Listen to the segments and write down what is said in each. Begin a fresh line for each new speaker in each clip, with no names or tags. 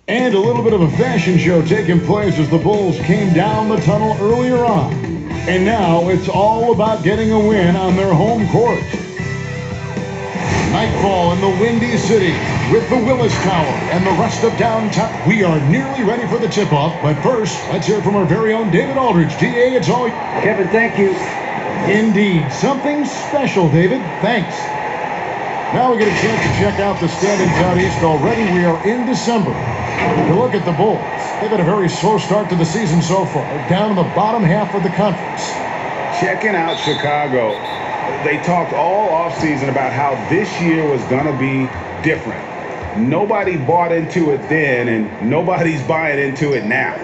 And a little bit of a fashion show taking place as the Bulls came down the tunnel earlier on. And now it's all about getting a win on their home court. Nightfall in the Windy City with the Willis Tower and the rest of downtown. We are nearly ready for the tip-off, but first, let's hear from our very own David Aldridge. DA, it's all...
Kevin, thank you.
Indeed. Something special, David. Thanks. Now we get a chance to check out the standings out east. Already we are in December. You look at the Bulls. They've had a very slow start to the season so far, down in the bottom half of the conference.
Checking out Chicago, they talked all offseason about how this year was going to be different. Nobody bought into it then, and nobody's buying into it now.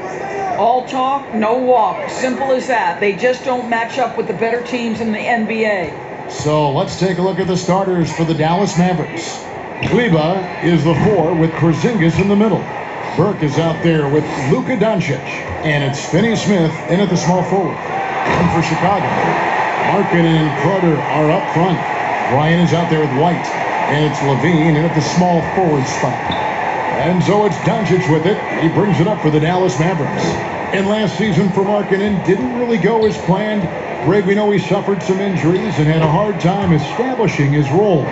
All talk, no walk. Simple as that. They just don't match up with the better teams in the NBA.
So let's take a look at the starters for the Dallas Mavericks. Kleba is the 4 with Porzingis in the middle. Burke is out there with Luka Doncic. And it's Finney-Smith in at the small forward. And for Chicago, Markkanen and Crowder are up front. Bryant is out there with White. And it's Levine in at the small forward spot. And so it's Doncic with it. He brings it up for the Dallas Mavericks. And last season for Markkanen didn't really go as planned. Greg, we know he suffered some injuries and had a hard time establishing his role.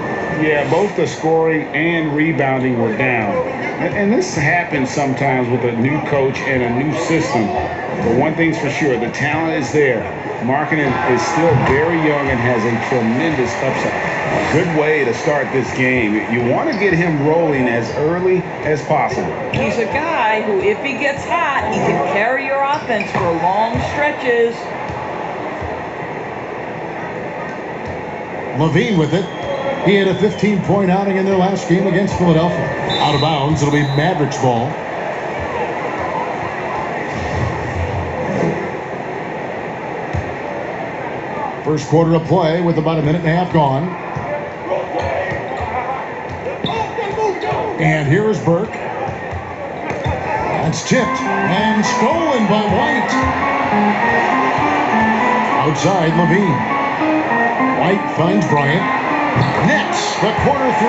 Yeah, both the scoring and rebounding were down. And this happens sometimes with a new coach and a new system. But one thing's for sure, the talent is there. Markkanen is still very young and has a tremendous upside. A good way to start this game. You want to get him rolling as early as possible.
He's a guy who, if he gets hot, he can carry your offense for long stretches.
Levine with it. He had a 15-point outing in their last game against Philadelphia. Out of bounds, it'll be Mavericks ball. First quarter of play with about a minute and a half gone. And here is Burke. That's tipped and stolen by White. Outside, Levine. White finds Bryant. Nets the corner 3.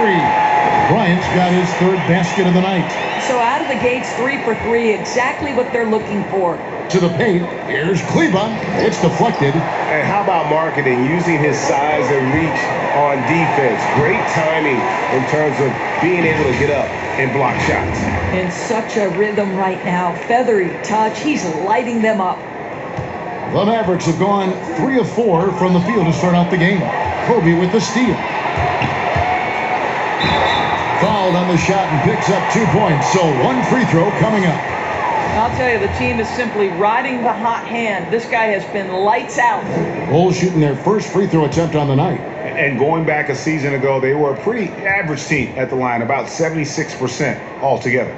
Bryant's got his 3rd basket of the night.
So out of the gates, 3 for 3, exactly what they're looking for.
To the paint, here's Kleba. It's deflected.
And how about Markkanen using his size and reach on defense? Great timing in terms of being able to get up and block shots.
In such a rhythm right now. Feathery touch. He's lighting them up.
The Mavericks have gone 3 of 4 from the field to start out the game. Kobe with the steal. Fouled on the shot and picks up 2 points. So 1 free throw coming up.
I'll tell you, the team is simply riding the hot hand. This guy has been lights out.
Bulls shooting their first free throw attempt on the night.
And going back a season ago, they were a pretty average team at the line, about 76% altogether.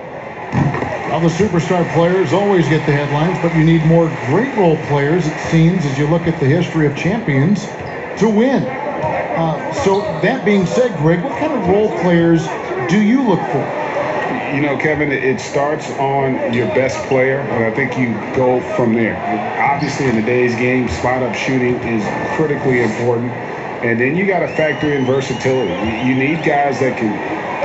Well, the superstar players always get the headlines, but you need more great role players, it seems, as you look at the history of champions, to win. So that being said, Greg, what kind of role players do you look for?
You know, Kevin, it starts on your best player, and I think you go from there. Obviously, in today's game, spot-up shooting is critically important. And then you got to factor in versatility. You need guys that can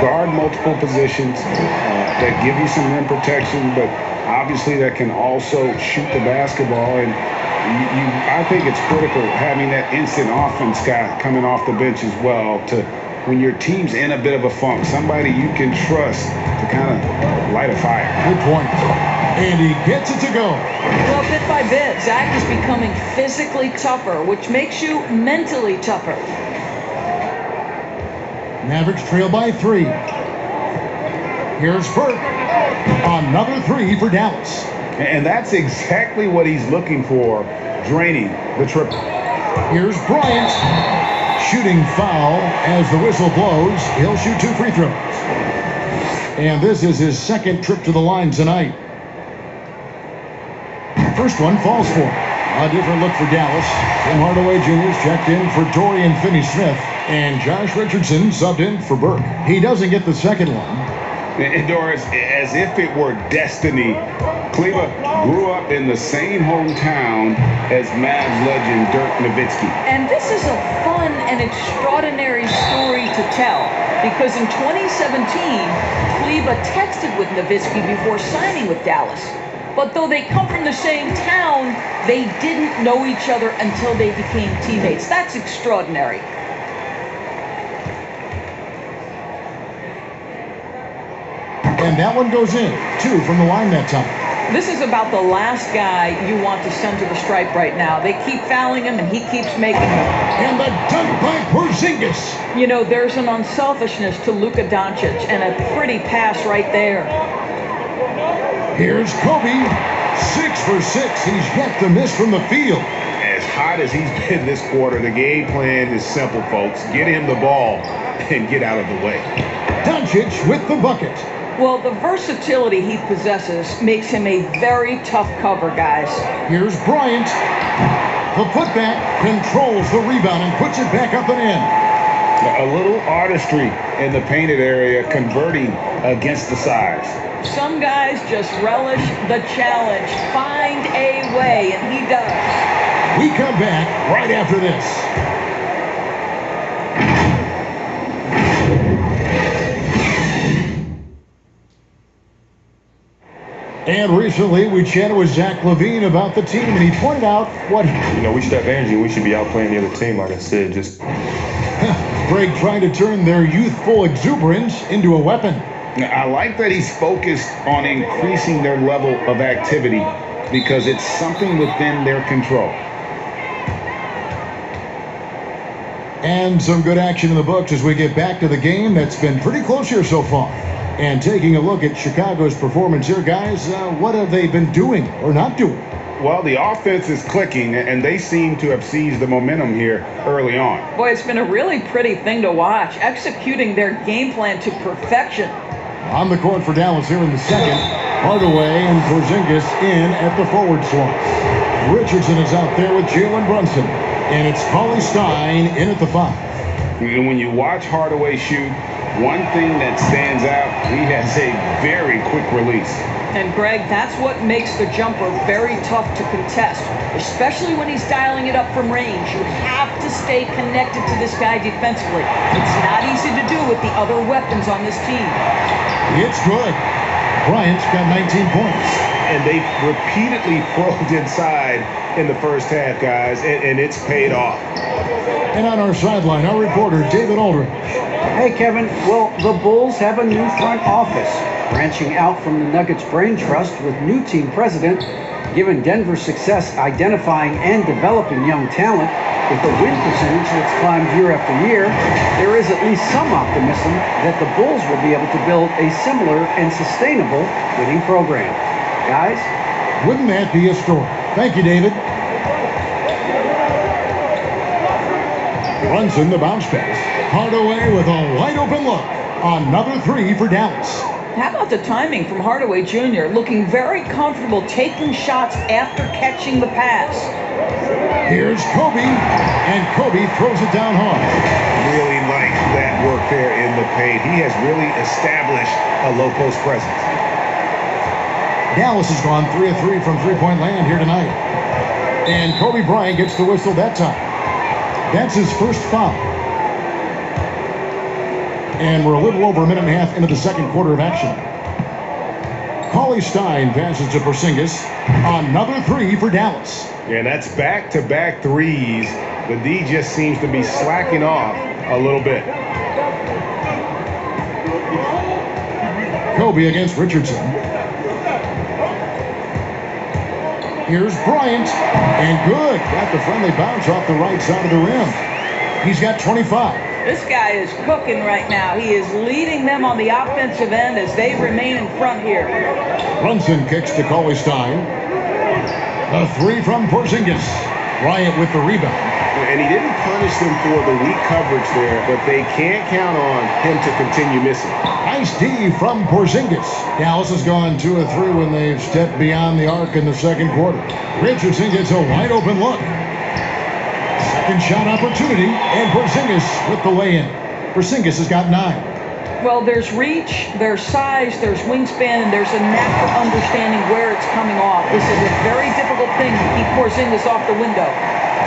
guard multiple positions, that give you some rim protection, but obviously that can also shoot the basketball. And I think it's critical having that instant offense guy coming off the bench as well to, when your team's in a bit of a funk, somebody you can trust to kind of light a fire.
Good point. And he gets it to go.
Well, bit by bit, Zach is becoming physically tougher, which makes you mentally tougher.
Mavericks trail by 3. Here's Burke. Another 3 for Dallas.
And that's exactly what he's looking for, draining the triple.
Here's Bryant. Shooting foul as the whistle blows. He'll shoot 2 free throws. And this is his 2nd trip to the line tonight. First one falls for him. A different look for Dallas. Tim Hardaway Jr. checked in for Dorian Finney-Smith. And Josh Richardson subbed in for Burke. He doesn't get the second one.
And Doris, as if it were destiny, Kleba grew up in the same hometown as Mavs legend Dirk Nowitzki.
And this is a fun and extraordinary story to tell. because in 2017, Kleba texted with Nowitzki before signing with Dallas. But though they come from the same town, they didn't know each other until they became teammates. That's extraordinary.
And that one goes in. 2 from the line that time.
This is about the last guy you want to send to the stripe right now. They keep fouling him, and he keeps making them.
And the dunk by Porzingis.
You know, there's an unselfishness to Luka Doncic, and a pretty pass right there.
Here's Kobe. 6 for 6. He's yet to miss from the field.
As hot as he's been this quarter, the game plan is simple, folks. Get him the ball and get out of the way.
Doncic with the bucket.
Well, the versatility he possesses makes him a very tough cover, guys.
Here's Bryant. The putback controls the rebound and puts it back up and in.
A little artistry in the painted area, converting against the size.
Some guys just relish the challenge. Find a way, and he does.
We come back right after this. And recently, we chatted with Zach LaVine about the team, and he pointed out what...
we should have energy. We should be out playing the other team, like I said. Just
Greg trying to turn their youthful exuberance into a weapon.
I like that he's focused on increasing their level of activity because it's something within their control.
And some good action in the books as we get back to the game that's been pretty close here so far. And taking a look at Chicago's performance here, guys, what have they been doing or not doing?
Well, the offense is clicking, and they seem to have seized the momentum here early on.
Boy, it's been a really pretty thing to watch, executing their game plan to perfection.
On the court for Dallas here in the second, Hardaway and Porzingis in at the forward slot. Richardson is out there with Jalen Brunson, and it's Cauley Stein in at the 5.
And when you watch Hardaway shoot, one thing that stands out, he has a very quick release.
And Greg, that's what makes the jumper very tough to contest, especially when he's dialing it up from range. You have to stay connected to this guy defensively. It's not easy to do with the other weapons on this team.
It's good. Bryant's got 19 points.
And they repeatedly probed inside in the first half, guys, and it's paid off.
And on our sideline, our reporter, David Aldridge.
Hey, Kevin. Well, the Bulls have a new front office, branching out from the Nuggets Brain Trust with new team president. Given Denver's success identifying and developing young talent, with a win percentage that's climbed year after year, there is at least some optimism that the Bulls will be able to build a similar and sustainable winning program. Guys?
Wouldn't that be a story? Thank you, David. Brunson, the bounce pass. Hardaway with a wide open look. Another 3 for Dallas.
How about the timing from Hardaway Jr., looking very comfortable taking shots after catching the pass.
Here's Kobe, and Kobe throws it down hard.
Really like that work there in the paint. He has really established a low post presence.
Dallas has gone 3 of 3 from three-point land here tonight. And Kobe Bryant gets the whistle that time. That's his first foul. And we're a little over a minute and a half into the second quarter of action. Cauley Stein passes to Porzingis. Another 3 for Dallas.
Yeah, that's back-to-back threes. The D just seems to be slacking off a little bit.
Kobe against Richardson. Here's Bryant, and good. Got the friendly bounce off the right side of the rim. He's got 25.
This guy is cooking right now. He is leading them on the offensive end as they remain in front here.
Brunson kicks to Cauley Stein. A 3 from Porzingis. Bryant with the rebound.
And he didn't punish them for the weak coverage there, but they can't count on him to continue missing.
Nice D from Porzingis. Dallas has gone 2 of 3 when they've stepped beyond the arc in the second quarter. Richardson gets a wide open look. Second shot opportunity, and Porzingis with the lay-in. Porzingis has got 9.
Well, there's reach, there's size, there's wingspan, and there's a knack for understanding where it's coming off. This is a very difficult thing to keep Porzingis off the window.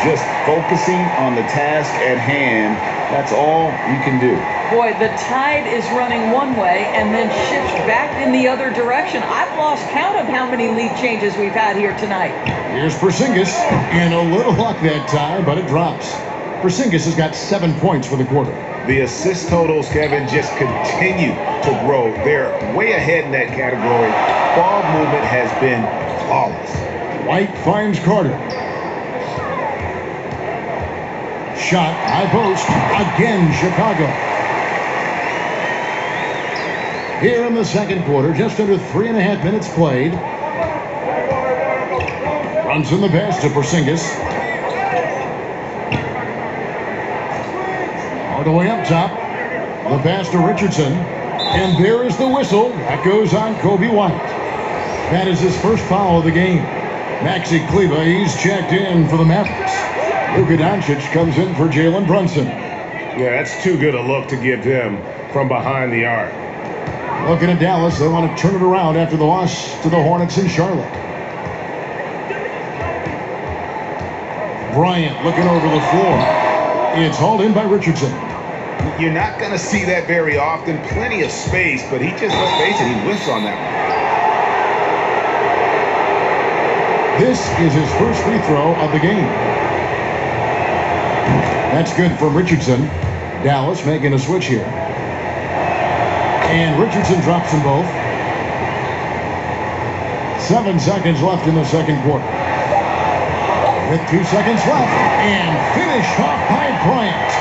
just focusing on the task at hand. That's all you can do.
Boy, the tide is running one way and then shifts back in the other direction. I've lost count of how many lead changes we've had here tonight.
Here's Porzingis, and a little luck that time, but it drops. Porzingis has got 7 points for the quarter.
The assist totals, Kevin, just continue to grow. They're way ahead in that category. Ball movement has been flawless.
White finds Carter. Shot, high post, again Chicago. Here in the second quarter, just under 3.5 minutes played. Brunson the pass to Porzingis. All the way up top. The pass to Richardson. And there is the whistle. That goes on Kobe White. That is his first foul of the game. Maxi Kleber, he's checked in for the Mavericks. Luka Doncic comes in for Jalen Brunson.
Yeah, that's too good a look to give him from behind the arc.
Looking at Dallas, they want to turn it around after the loss to the Hornets in Charlotte. Bryant looking over the floor. It's hauled in by Richardson.
You're not going to see that very often. Plenty of space, but he just, let's face it, he whiffs on that one.
This is his first free throw of the game. That's good for Richardson. Dallas making a switch here. And Richardson drops them both. 7 seconds left in the second quarter. With 2 seconds left. And finished off by Bryant.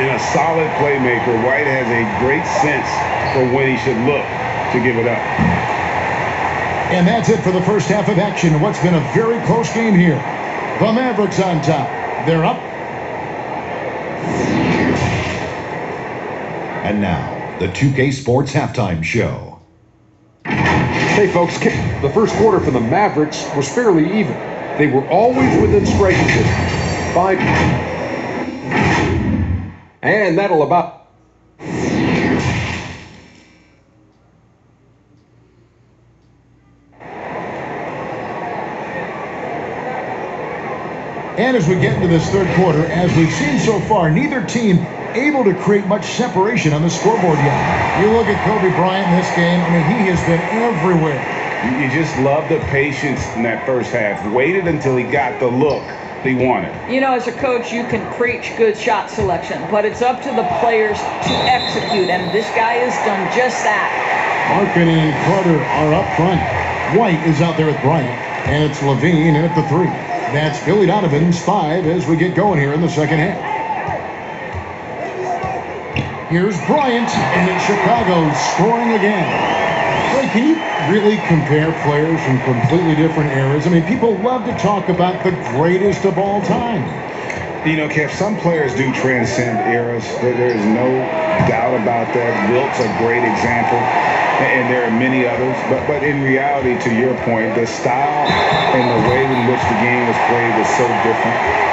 And a solid playmaker. White has a great sense for when he should look to give it up.
And that's it for the first half of action. What's been a very close game here. The Mavericks on top. They're up.
And now, the 2K Sports Halftime Show.
Hey folks, the first quarter for the Mavericks was fairly even. They were always within striking distance. 5. And that'll about...
And as we get into this third quarter, as we've seen so far, neither team able to create much separation on the scoreboard yet. You look at Kobe Bryant in this game, I mean, he has been everywhere.
You just love the patience in that first half. Waited until he got the look he wanted.
You know, as a coach, you can preach good shot selection, but it's up to the players to execute, and this guy has done just that.
Markin and Carter are up front. White is out there with Bryant, and it's Levine in at the 3. That's Billy Donovan's 5 as we get going here in the second half. Here's Bryant, and it's Chicago scoring again. Ray, can you really compare players from completely different eras? I mean, people love to talk about the greatest of all time.
You know, Kev, some players do transcend eras. There is no doubt about that. Wilt's a great example, and there are many others. But in reality, to your point, the style and the way in which the game was played is so different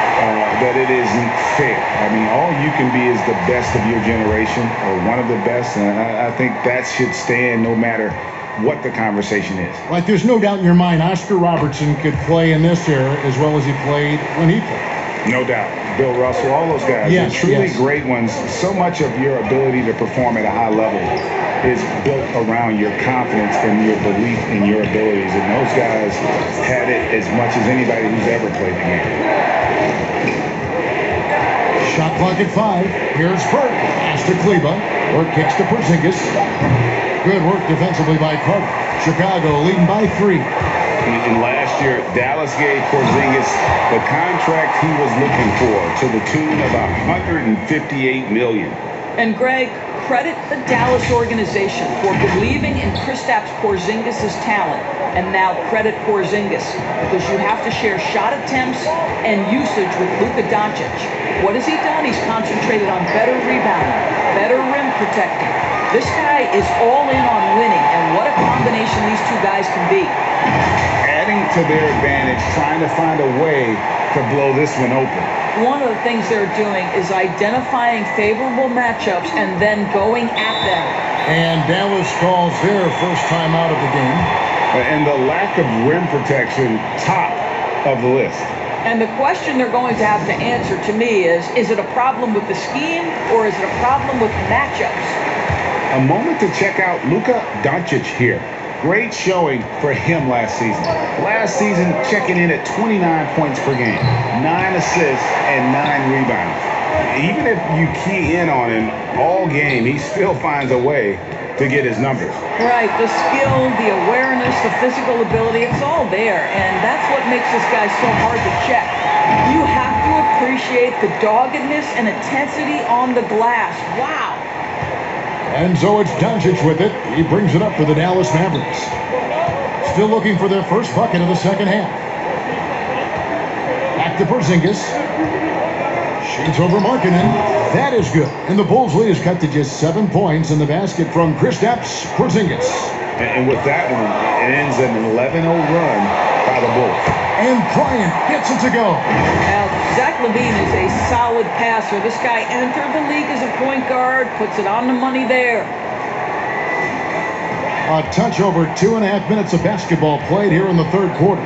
that it isn't fair. I mean, all you can be is the best of your generation, or one of the best, and I think that should stand no matter what the conversation is.
Like, there's no doubt in your mind Oscar Robertson could play in this era as well as he played when he played.
No doubt. Bill Russell, all those guys.
Yes,
They're truly
yes.
great ones. So much of your ability to perform at a high level is built around your confidence and your belief in your abilities. And those guys had it as much as anybody who's ever played the game.
Shot clock at 5. Here's Burke. Pass to Kleber. Burke kicks to Porzingis. Good work defensively by Carter. Chicago leading by 3.
And last year, Dallas gave Porzingis the contract he was looking for to the tune of $158 million.
And Greg, credit the Dallas organization for believing in Kristaps Porzingis' talent. And now credit Porzingis, because you have to share shot attempts and usage with Luka Doncic. What has he done? He's concentrated on better rebounding, better rim protecting. This guy is all in on winning, and what a combination these two guys can be.
Adding to their advantage, trying to find a way to blow this one open.
One of the things they're doing is identifying favorable matchups and then going at them.
And Dallas calls their first time out of the game.
And the lack of rim protection, top of the list.
And the question they're going to have to answer to me is it a problem with the scheme or is it a problem with matchups?
A moment to check out Luka Doncic here. Great showing for him last season. Last season, checking in at 29 points per game, 9 assists, and 9 rebounds. Even if you key in on him all game, he still finds a way to get his numbers.
Right, the skill, the awareness, the physical ability, it's all there. And that's what makes this guy so hard to check. You have to appreciate the doggedness and intensity on the glass. Wow.
And so it's Doncic with it. He brings it up for the Dallas Mavericks. Still looking for their first bucket of the second half. Back to Porzingis. Shoots over Markkanen. That is good. And the Bulls' lead is cut to just 7 points in the basket from Kristaps Porzingis.
And with that one, it ends an 11-0 run by the Bulls.
And Bryant gets it to go.
Now, Zach LaVine is a solid passer. This guy entered the league as a point guard, puts it on the money there.
A touch over 2.5 minutes of basketball played here in the third quarter.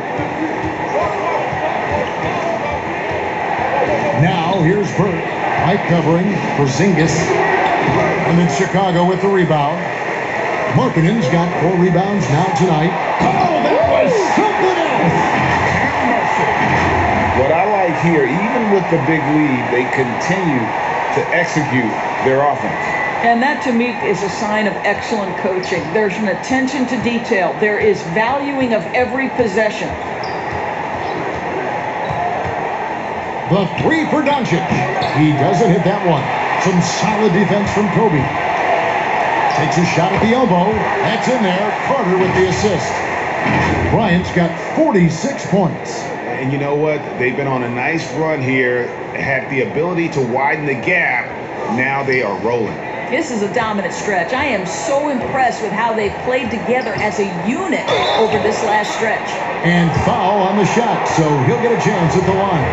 Now, here's Burke. High covering Porzingis. And then Chicago with the rebound. Markkanen's got 4 rebounds now tonight. Oh, that was something else.
What I like here, even with the big lead, they continue to execute their offense.
And that, to me, is a sign of excellent coaching. There's an attention to detail. There is valuing of every possession.
The 3 for Doncic. He doesn't hit that one. Some solid defense from Kobe. Takes a shot at the elbow. That's in there. Carter with the assist. Bryant's got 46 points.
And you know what? They've been on a nice run here, had the ability to widen the gap. Now they are rolling.
This is a dominant stretch. I am so impressed with how they've played together as a unit over this last stretch.
And foul on the shot, so he'll get a chance at the line.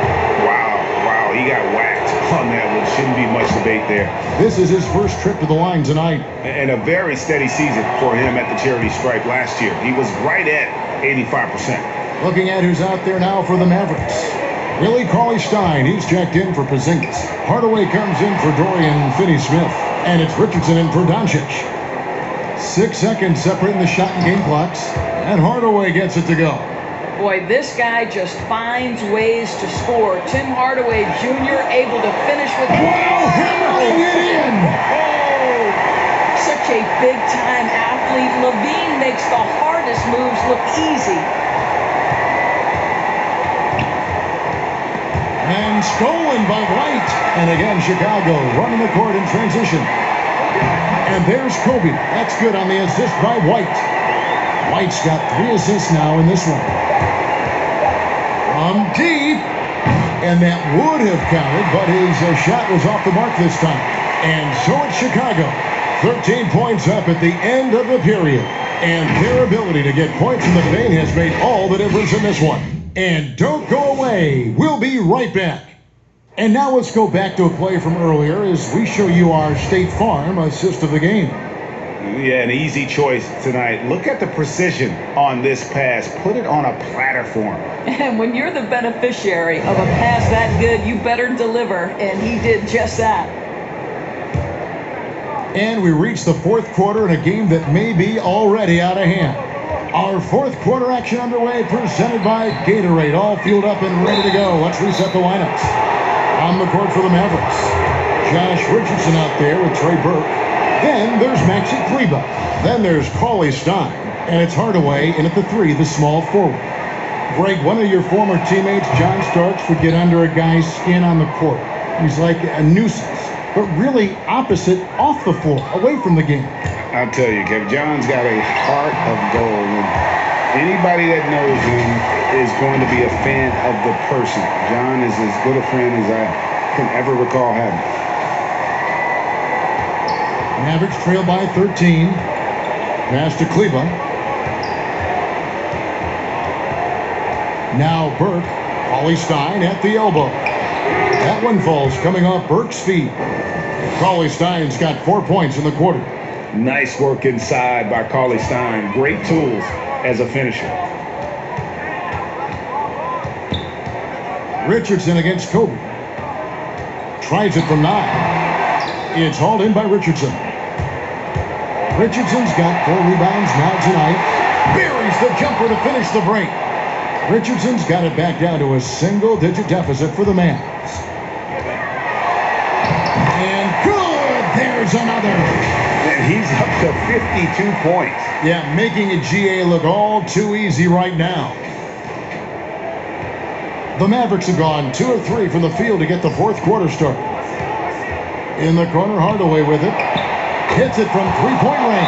Wow, he got whacked on that one. Shouldn't be much debate there.
This is his first trip to the line tonight.
And a very steady season for him at the charity stripe last year. He was right at 85%.
Looking at who's out there now for the Mavericks. Willie Cauley-Stein, he's checked in for Porzingis. Hardaway comes in for Dorian Finney-Smith. And it's Richardson in for Doncic. 6 seconds separating the shot and game clocks. And Hardaway gets it to go.
Boy, this guy just finds ways to score. Tim Hardaway Jr. able to finish with...
Wow, hammering it in!
Oh, such a big-time athlete. LaVine makes the hardest moves look easy.
And stolen by White. And again, Chicago running the court in transition. And there's Kobe. That's good on the assist by White. White's got 3 assists now in this one. From deep. And that would have counted, but his shot was off the mark this time. And so it's Chicago. 13 points up at the end of the period. And their ability to get points in the paint has made all the difference in this one. And don't go away. We'll be right back. And now let's go back to a play from earlier as we show you our State Farm assist of the game.
Yeah, an easy choice tonight. Look at the precision on this pass. Put it on a platter for him.
And when you're the beneficiary of a pass that good, you better deliver. And he did just that.
And we reach the fourth quarter in a game that may be already out of hand. Our fourth quarter action underway, presented by Gatorade. All fueled up and ready to go. Let's reset the lineups. On the court for the Mavericks, Josh Richardson out there with Trey Burke. Then there's Maxi Kleber. Then there's Cauley-Stein. And it's Hardaway in at the 3, the small forward. Greg, one of your former teammates, John Starks, would get under a guy's skin on the court. He's like a nuisance, but really opposite off the floor, away from the game.
I'll tell you, Kevin, John's got a heart of gold. And anybody that knows him is going to be a fan of the person. John is as good a friend as I can ever recall having.
Mavericks trail by 13. Pass to Kleber. Now Burke. Cauley-Stein at the elbow. That one falls coming off Burke's feet. Cauley-Stein's got 4 points in the quarter.
Nice work inside by Cauley-Stein. Great tools as a finisher.
Richardson against Kobe. Tries it from 9. It's hauled in by Richardson. Richardson's got 4 rebounds now tonight. Buries the jumper to finish the break. Richardson's got it back down to a single-digit deficit for the Mavs. And good! There's another.
And he's up to 52 points.
Yeah, making a GA look all too easy right now. The Mavericks have gone 2 of 3 from the field to get the fourth quarter started. In the corner, Hardaway with it. Hits it from three-point range.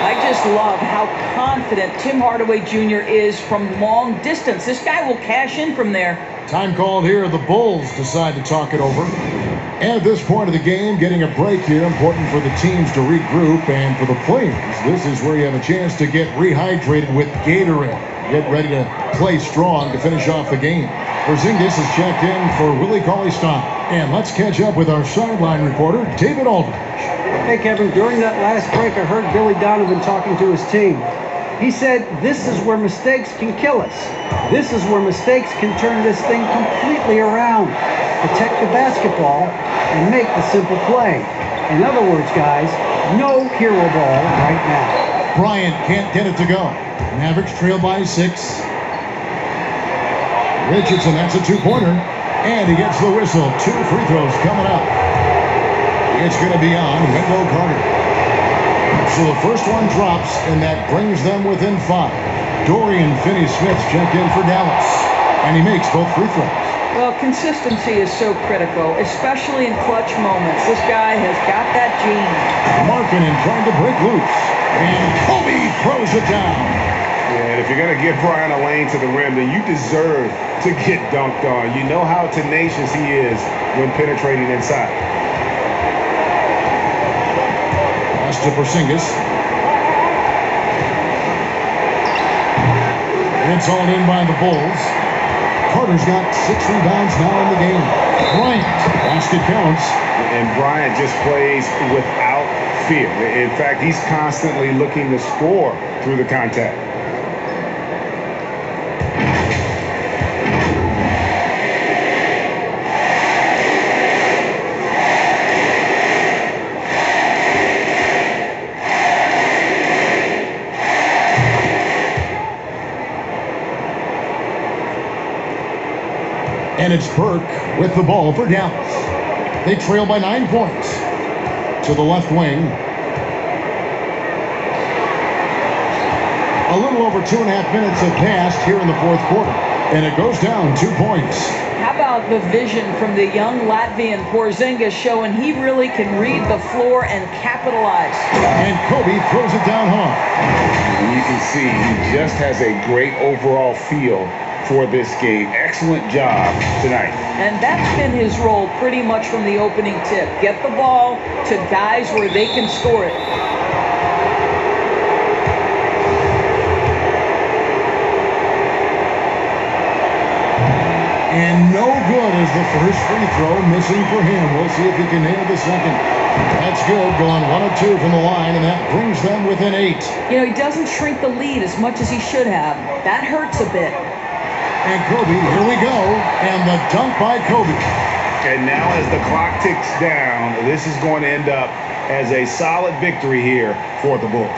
I just love how confident Tim Hardaway Jr. is from long distance. This guy will cash in from there.
Time called here. The Bulls decide to talk it over. And at this point of the game, getting a break here, important for the teams to regroup. And for the players, this is where you have a chance to get rehydrated with Gatorade. Get ready to play strong to finish off the game. Porzingis is checked in for Willie Cauley-Stein. And let's catch up with our sideline reporter, David Aldridge.
Hey, Kevin, during that last break, I heard Billy Donovan talking to his team. He said, this is where mistakes can kill us. This is where mistakes can turn this thing completely around. Protect the basketball and make the simple play. In other words, guys, no hero ball right now.
Bryant can't get it to go. Mavericks trail by 6. Richardson, that's a 2-pointer. And he gets the whistle. 2 free throws coming up. It's going to be on Wendell Carter. So the first one drops, and that brings them within 5. Dorian Finney-Smith checked in for Dallas. And he makes both free throws.
Well, consistency is so critical, especially in clutch moments. This guy has got that gene.
Markkanen trying to break loose. And Kobe throws it down.
Yeah, and if you're going to give Bryant a lane to the rim, then you deserve to get dunked on. You know how tenacious he is when penetrating inside.
Pass to Porzingis. It's hauled in by the Bulls. Carter's got 6 rebounds now in the game. Bryant, basket counts.
And Bryant just plays without fear. In fact, he's constantly looking to score through the contact.
And it's Burke with the ball for Dallas. They trail by 9 points. To the left wing. A little over 2.5 minutes have passed here in the fourth quarter. And it goes down 2 points.
How about the vision from the young Latvian Porzingis showing he really can read the floor and capitalize.
And Kobe throws it down hard.
And you can see he just has a great overall feel for this game. Excellent job tonight.
And that's been his role pretty much from the opening tip. Get the ball to guys where they can score it.
And no good is the first free throw, missing for him. We'll see if he can nail the second. That's good, going 1 of 2 from the line, and that brings them within 8.
You know, he doesn't shrink the lead as much as he should have. That hurts a bit.
And Kobe, here we go, and the dunk by Kobe.
And now as the clock ticks down, this is going to end up as a solid victory here for the Bulls.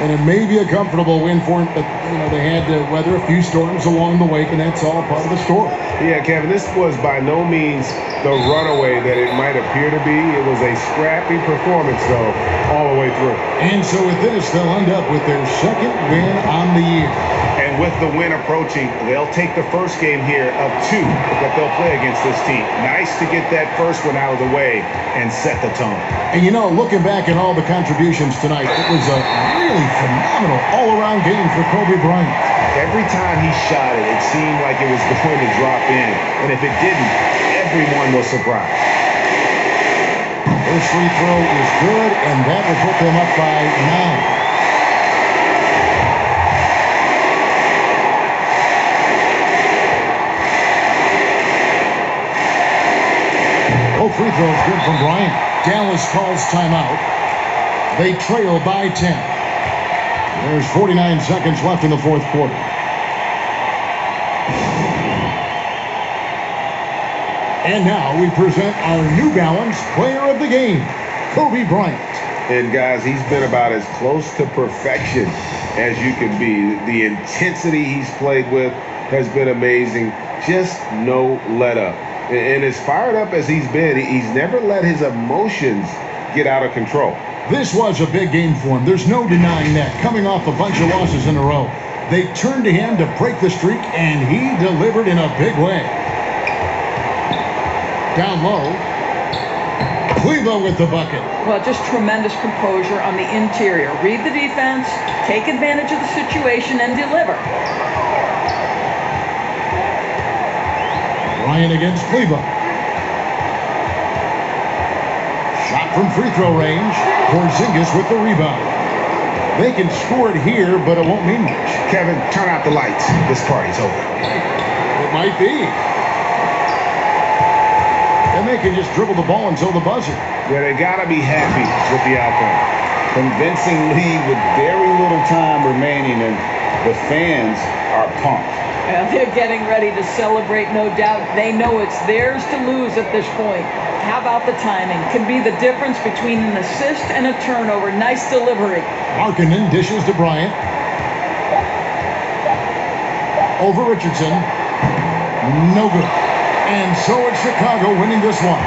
And it may be a comfortable win for him, but they had to weather a few storms along the way, and that's all part of the story.
Yeah, Kevin, this was by no means the runaway that it might appear to be. It was a scrappy performance, though, all the way through.
And so with this, they'll end up with their second win on the year.
And with the win approaching, they'll take the first game here of 2 that they'll play against this team. Nice to get that first one out of the way and set the tone.
And looking back at all the contributions tonight, it was a really phenomenal all-around game for Kobe Bryant.
Every time he shot it, it seemed like it was going to drop in. And if it didn't, everyone was surprised.
First free throw is good, and that will put them up by 9. Both free throws good from Bryant. Dallas calls timeout. They trail by 10. There's 49 seconds left in the fourth quarter. And now we present our New Balance Player of the Game, Kobe Bryant.
And guys, he's been about as close to perfection as you can be. The intensity he's played with has been amazing. Just no let up. And as fired up as he's been, he's never let his emotions get out of control.
This was a big game for him. There's no denying that. Coming off a bunch of losses in a row, they turned to him to break the streak, and he delivered in a big way. Down low, Cleveland with the bucket.
Well, just tremendous composure on the interior. Read the defense, take advantage of the situation, and deliver.
Bryant against Cleveland. Shot from free throw range. Porzingis with the rebound. They can score it here, but it won't mean much.
Kevin, turn out the lights. This party's over.
It might be. And they can just dribble the ball until the buzzer.
Yeah, they got to be happy with the outcome. Convincing lead with very little time remaining, and the fans are pumped.
And they're getting ready to celebrate, no doubt. They know it's theirs to lose at this point. How about the timing? Can be the difference between an assist and a turnover. Nice delivery.
Markkanen dishes to Bryant. Over Richardson. No good. And so it's Chicago winning this one.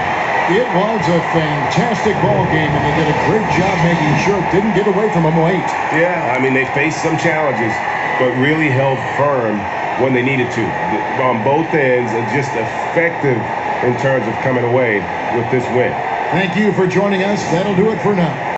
It was a fantastic ball game, and they did a great job making sure it didn't get away from them late.
Yeah, I mean, they faced some challenges, but really held firm when they needed to. On both ends, and just effective in terms of coming away with this win.
Thank you for joining us. That'll do it for now.